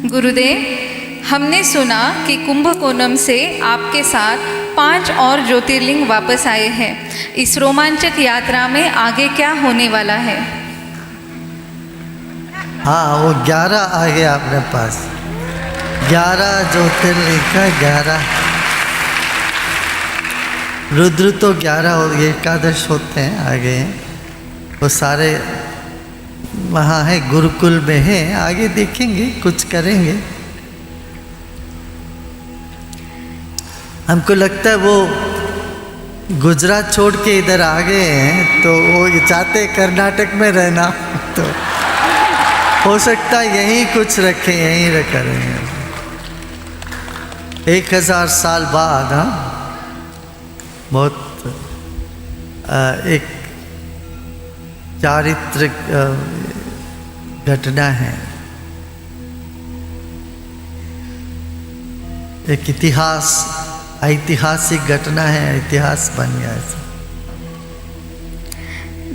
गुरुदेव, हमने सुना कि कुंभकोणम से आपके साथ 5 और ज्योतिर्लिंग वापस आए हैं। इस रोमांचक यात्रा में आगे क्या होने वाला है? हाँ, वो 11 आ गया अपने पास। 11 ज्योतिर्लिंग का 11 रुद्र तो 11 और एकादश होते हैं आगे हैं। वो सारे वहाँ है, गुरुकुल में है। आगे देखेंगे, कुछ करेंगे। हमको लगता है वो गुजरात छोड़ के इधर आ गए हैं, तो वो चाहते कर्नाटक में रहना, तो हो सकता है यहीं कुछ रखें, यहीं करेंगे। 1000 साल बाद। हाँ, बहुत एक चारित्रिक घटना है, एक इतिहास, ऐतिहासिक घटना है, इतिहास बन गया है।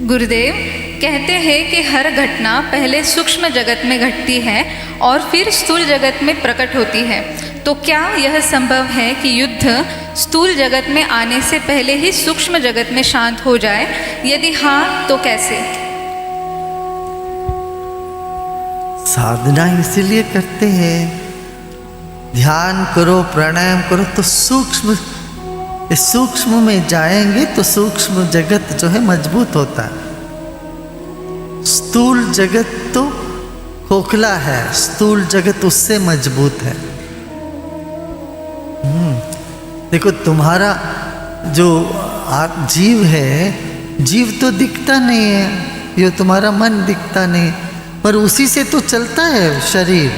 गुरुदेव, कहते हैं कि हर घटना पहले सूक्ष्म जगत में घटती है और फिर स्थूल जगत में प्रकट होती है। तो क्या यह संभव है कि युद्ध स्थूल जगत में आने से पहले ही सूक्ष्म जगत में शांत हो जाए? यदि हाँ, तो कैसे? साधना इसीलिए करते हैं, ध्यान करो, प्राणायाम करो, तो सूक्ष्म में जाएंगे तो सूक्ष्म जगत जो है मजबूत होता है। स्थूल जगत तो खोखला है, स्थूल जगत उससे मजबूत है। देखो, तुम्हारा जो जीव है, जीव तो दिखता नहीं है, ये तुम्हारा मन दिखता नहीं, पर उसी से तो चलता है शरीर।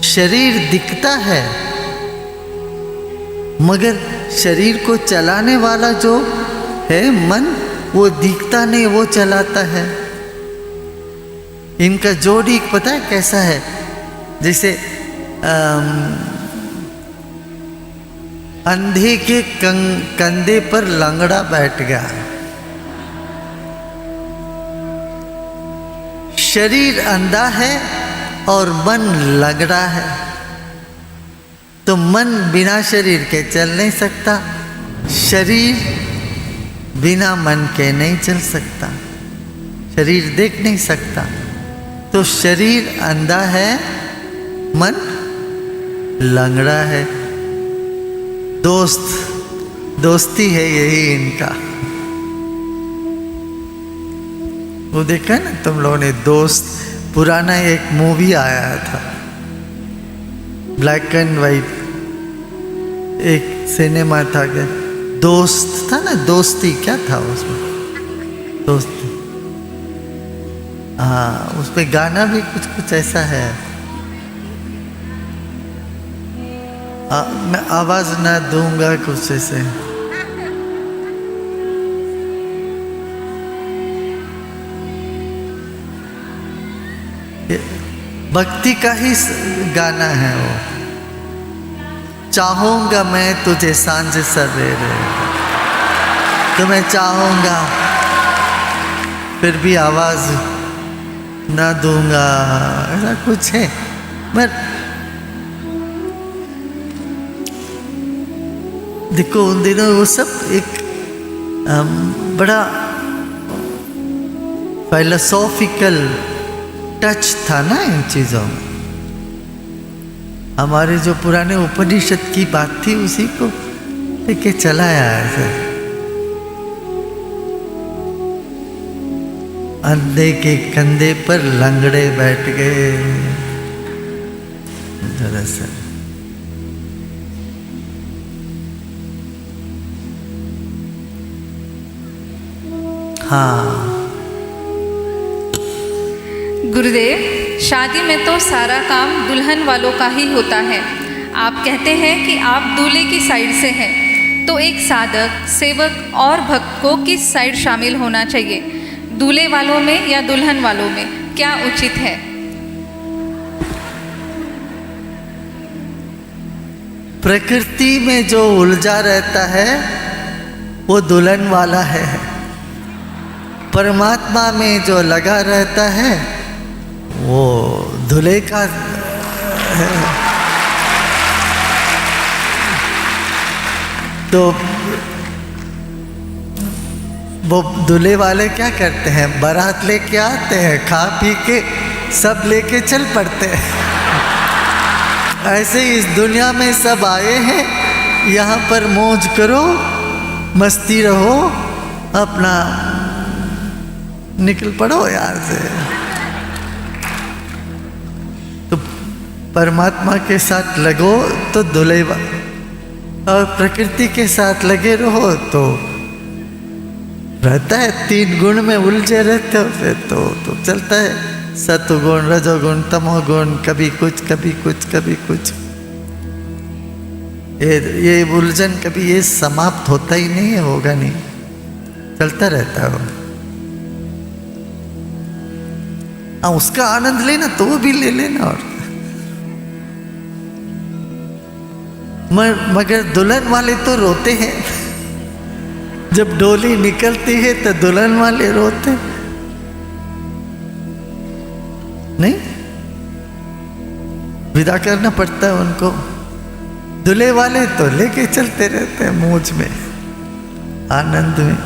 शरीर दिखता है, मगर शरीर को चलाने वाला जो है मन, वो दिखता नहीं, वो चलाता है। इनका जोड़ी पता है कैसा है? जैसे अंधे के कंधे पर लंगड़ा बैठ गया। शरीर अंधा है और मन लंगड़ा है, तो मन बिना शरीर के चल नहीं सकता, शरीर बिना मन के नहीं चल सकता, शरीर देख नहीं सकता। तो शरीर अंधा है, मन लंगड़ा है। दोस्ती है यही इनका। वो देखा ना तुम लोगों ने, दोस्त? पुराना एक मूवी आया था, ब्लैक एंड वाइट, एक सिनेमा था, क्या दोस्त था ना, दोस्ती क्या था उसमें? दोस्ती। हाँ, उस पे गाना भी कुछ ऐसा है। मैं आवाज ना दूंगा, कुछ ऐसे। भक्ति का ही गाना है वो। चाहूंगा मैं तुझे सांझ सवेरे, तुम्हें चाहूंगा फिर भी आवाज ना दूंगा, ऐसा कुछ है। मैं देखो, उन दिनों वो सब एक बड़ा फिलोसॉफिकल टच था ना इन चीज़ों में। हमारे जो पुराने उपनिषद की बात थी, उसी को लेके चलाया है। अंधे के कंधे पर लंगड़े बैठ गए। दरअसल हाँ। गुरुदेव, शादी में तो सारा काम दुल्हन वालों का ही होता है। आप कहते हैं कि आप दूल्हे की साइड से हैं, तो एक साधक, सेवक और भक्त को किस साइड शामिल होना चाहिए? दूल्हे वालों में या दुल्हन वालों में? क्या उचित है? प्रकृति में जो उलझा रहता है वो दुल्हन वाला है, परमात्मा में जो लगा रहता है वो दूल्हे का तो वो दूल्हे वाले क्या करते हैं, बारात लेके आते हैं, खा पी के सब लेके चल पड़ते हैं। ऐसे इस दुनिया में सब आए हैं, यहाँ पर मौज करो, मस्ती रहो, अपना निकल पड़ो यहाँ से। तो परमात्मा के साथ लगो तो दूल्हे, और प्रकृति के साथ लगे रहो तो रहता है, 3 गुण में उलझे रहते हो फिर तो चलता है, सतुगुण, रजोगुण, तमोगुण, कभी कुछ कभी कुछ कभी कुछ। ये उलझन कभी ये समाप्त होता ही नहीं है, होगा नहीं, चलता रहता है। उसका आनंद लेना तो वो भी ले लेना। और मगर दुल्हन वाले तो रोते हैं, जब डोली निकलती है तो दुल्हन वाले रोते नहीं, विदा करना पड़ता है उनको। दूल्हे वाले तो लेके चलते रहते हैं मौज में, आनंद में।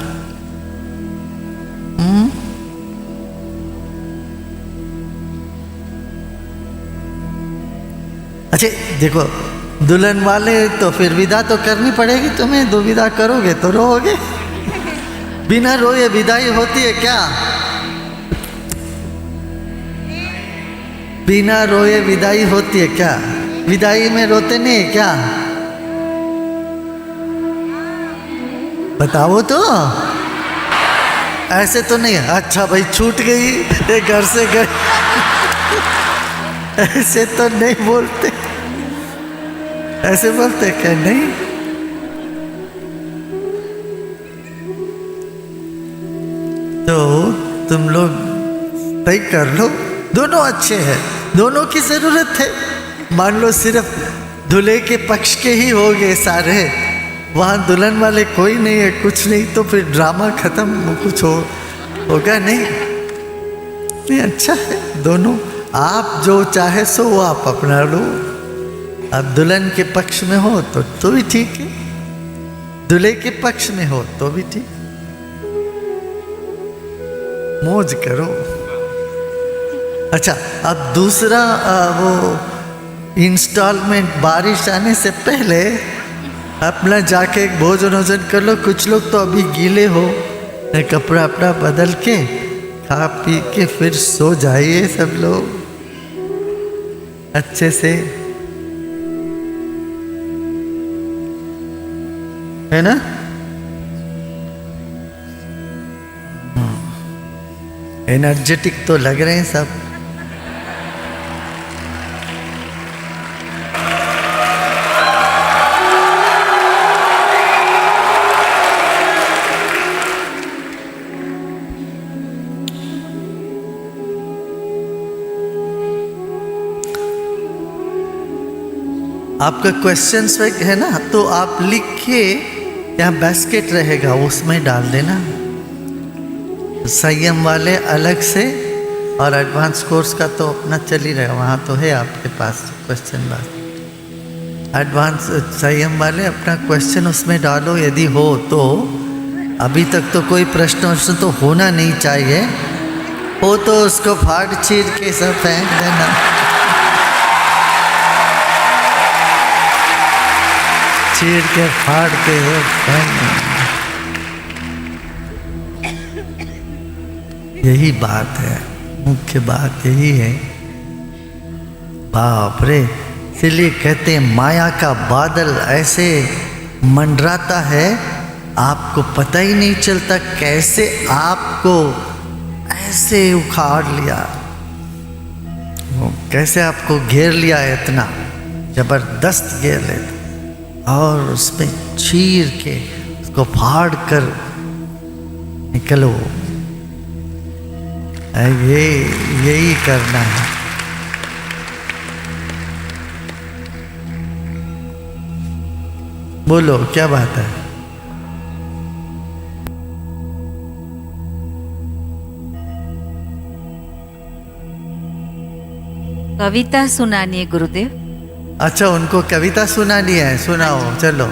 अच्छा देखो, दुल्हन वाले तो फिर विदा तो करनी पड़ेगी तुम्हें, दो विदा करोगे तो रोओगे। बिना रोए विदाई होती है क्या? बिना रोए विदाई होती है क्या? विदाई में रोते नहीं है क्या? बताओ तो, ऐसे तो नहीं। अच्छा भाई छूट गई, ये घर से गए, ऐसे तो नहीं बोलते। ऐसे बोलते क्या? नहीं। तो तुम लोग तय कर लो, दोनों अच्छे हैं, दोनों की जरूरत है। मान लो सिर्फ दूल्हे के पक्ष के ही हो गए सारे, वहाँ दुल्हन वाले कोई नहीं है, कुछ नहीं, तो फिर ड्रामा खत्म, कुछ होगा नहीं। नहीं, अच्छा है दोनों, आप जो चाहे सो वो आप अपना लो। आप दुल्हन के पक्ष में हो तो भी ठीक है, दूल्हे के पक्ष में हो तो भी ठीक, मौज करो। अच्छा, अब दूसरा वो इंस्टॉलमेंट, बारिश आने से पहले अपना जाके एक भोजन वोजन कर लो। कुछ लोग तो अभी गीले हो, कपड़ा अपना बदल के खा पी के फिर सो जाइए सब लोग अच्छे से, है ना? एनर्जेटिक तो लग रहे हैं सब। आपका क्वेश्चंस है ना, तो आप लिख के यहाँ बास्केट रहेगा उसमें डाल देना। संयम वाले अलग से, और एडवांस कोर्स का तो अपना चल ही रहेगा, वहाँ तो है आपके पास क्वेश्चन बात। एडवांस संयम वाले अपना क्वेश्चन उसमें डालो, यदि हो तो। अभी तक तो कोई प्रश्न तो होना नहीं चाहिए, हो तो उसको फाड़ चीर के सब फेंक देना। चीर के फाड़ के यही बात है, मुख्य बात यही है। बाप रे, इसलिए कहते हैं माया का बादल ऐसे मंडराता है, आपको पता ही नहीं चलता कैसे आपको ऐसे उखाड़ लिया, वो कैसे आपको घेर लिया, इतना जबरदस्त घेर लेता, और उसमें चीर के उसको फाड़ कर निकलो। यही करना है। बोलो क्या बात है? कविता सुनानी है गुरुदेव। अच्छा, उनको कविता सुनानी है, सुनाओ चलो।